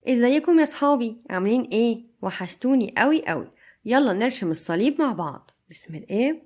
ازيكم يا صحابي؟ عاملين ايه؟ وحشتوني قوي قوي. يلا نرسم الصليب مع بعض. بسم الاب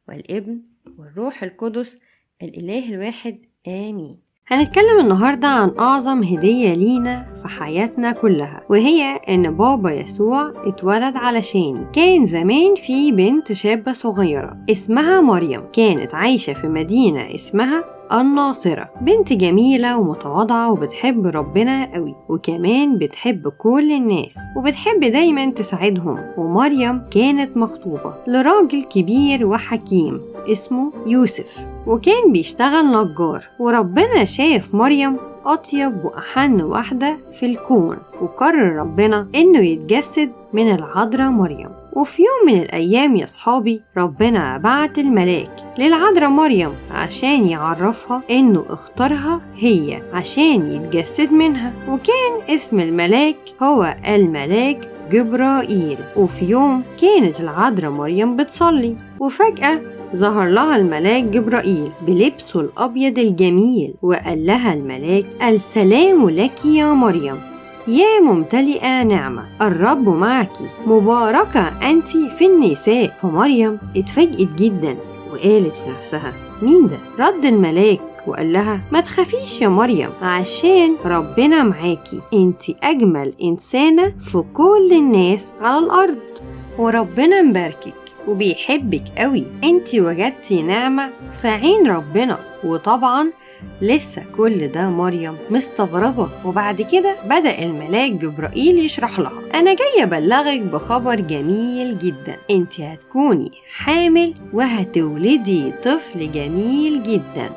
والابن والروح القدس الاله الواحد امين. هنتكلم النهاردة عن أعظم هدية لينا في حياتنا كلها، وهي إن بابا يسوع اتولد علشاني. كان زمان في بنت شابة صغيرة اسمها مريم، كانت عايشة في مدينة اسمها الناصرة. بنت جميلة ومتواضعة وبتحب ربنا قوي، وكمان بتحب كل الناس وبتحب دايما تساعدهم. ومريم كانت مخطوبة لراجل كبير وحكيم اسمه يوسف، وكان بيشتغل نجار. وربنا شاف مريم أطيب وأحن واحدة في الكون، وقرر ربنا إنه يتجسد من العذراء مريم. وفي يوم من الأيام يا صحابي، ربنا بعت الملاك للعذراء مريم عشان يعرفها إنه اختارها هي عشان يتجسد منها، وكان اسم الملاك هو الملاك جبرائيل. وفي يوم كانت العذراء مريم بتصلي، وفجأة ظهر لها الملاك جبرائيل بلبسه الأبيض الجميل، وقال لها الملاك: السلام لك يا مريم، يا ممتلئة نعمة، الرب معك، مباركة أنت في النساء. فمريم اتفاجئت جدا وقالت في نفسها: مين ده؟ رد الملاك وقال لها: ما تخافيش يا مريم، عشان ربنا معاكي، انت أجمل إنسانة في كل الناس على الأرض، وربنا مباركك وبيحبك قوي، انت وجدتي نعمة في عين ربنا. وطبعا لسه كل ده مريم مستغربة. وبعد كده بدأ الملاك جبرائيل يشرح لها: أنا جاي أبلغك بخبر جميل جدا، انت هتكوني حامل وهتولدي طفل جميل جدا،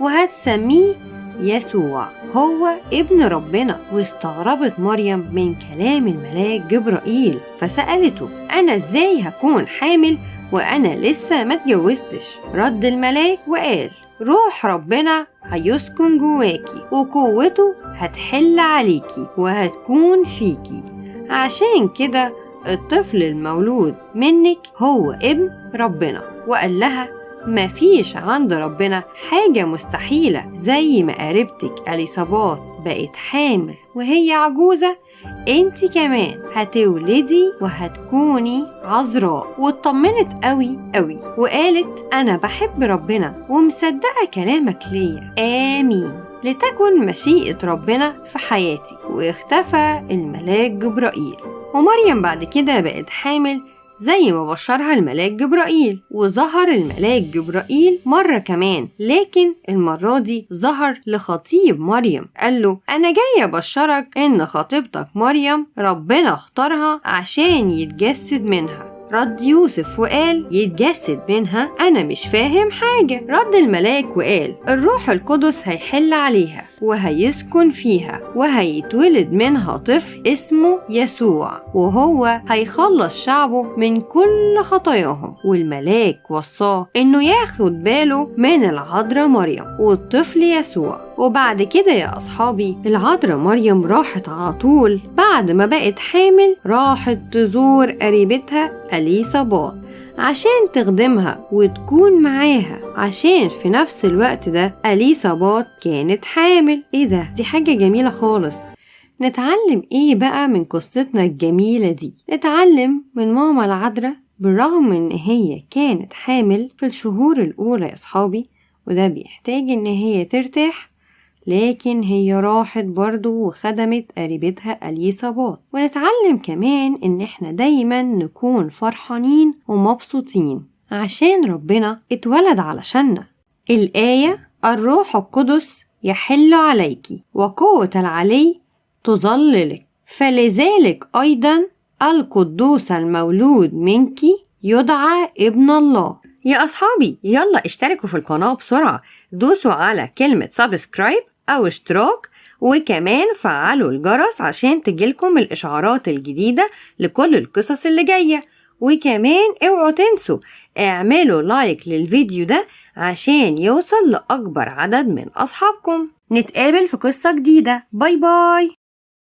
وهتسميه يسوع، هو ابن ربنا. واستغربت مريم من كلام الملاك جبرائيل، فسألته: أنا إزاي هكون حامل وأنا لسه ما اتجوزتش؟ رد الملاك وقال: روح ربنا هيسكن جواكي، وقوته هتحل عليكي وهتكون فيكي، عشان كده الطفل المولود منك هو ابن ربنا. وقال لها: مفيش عند ربنا حاجة مستحيلة. زي ما قريبتك أليصابات بقت حامل وهي عجوزة، انت كمان هتولدي وهتكوني عذراء. واطمنت قوي قوي وقالت: انا بحب ربنا ومصدقة كلامك ليا، امين، لتكن مشيئة ربنا في حياتي. واختفى الملاك جبرائيل، ومريم بعد كده بقت حامل زي ما بشرها الملاك جبرائيل. وظهر الملاك جبرائيل مرة كمان، لكن المرة دي ظهر لخطيب مريم، قال له: أنا جاي أبشرك إن خطيبتك مريم ربنا اختارها عشان يتجسد منها. رد يوسف وقال: يتجسد منها؟ أنا مش فاهم حاجة. رد الملاك وقال: الروح القدس هيحل عليها وهيسكن فيها، وهيتولد منها طفل اسمه يسوع، وهو هيخلص شعبه من كل خطاياهم. والملاك وصاه إنه ياخد باله من العذراء مريم والطفل يسوع. وبعد كده يا أصحابي، العذراء مريم راحت على طول بعد ما بقت حامل، راحت تزور قريبتها أليصابات عشان تخدمها وتكون معاها، عشان في نفس الوقت ده أليصابات كانت حامل. ايه ده؟ دي حاجة جميلة خالص. نتعلم ايه بقى من قصتنا الجميلة دي؟ نتعلم من ماما العذراء، بالرغم ان هي كانت حامل في الشهور الأولى يا صحابي، وده بيحتاج ان هي ترتاح، لكن هي راحت برضو وخدمت قريبتها أليصابات. ونتعلم كمان إن إحنا دايما نكون فرحانين ومبسوطين عشان ربنا اتولد علشاننا. الآية: الروح القدس يحل عليك وقوة العلي تظللك، فلذلك أيضا القدوس المولود منك يدعى ابن الله. يا أصحابي، يلا اشتركوا في القناة بسرعة، دوسوا على كلمة سبسكرايب أو اشتراك، وكمان فعلوا الجرس عشان تجيلكم الإشعارات الجديدة لكل القصص اللي جاية. وكمان اوعوا تنسوا اعملوا لايك للفيديو ده عشان يوصل لأكبر عدد من أصحابكم. نتقابل في قصة جديدة. باي باي.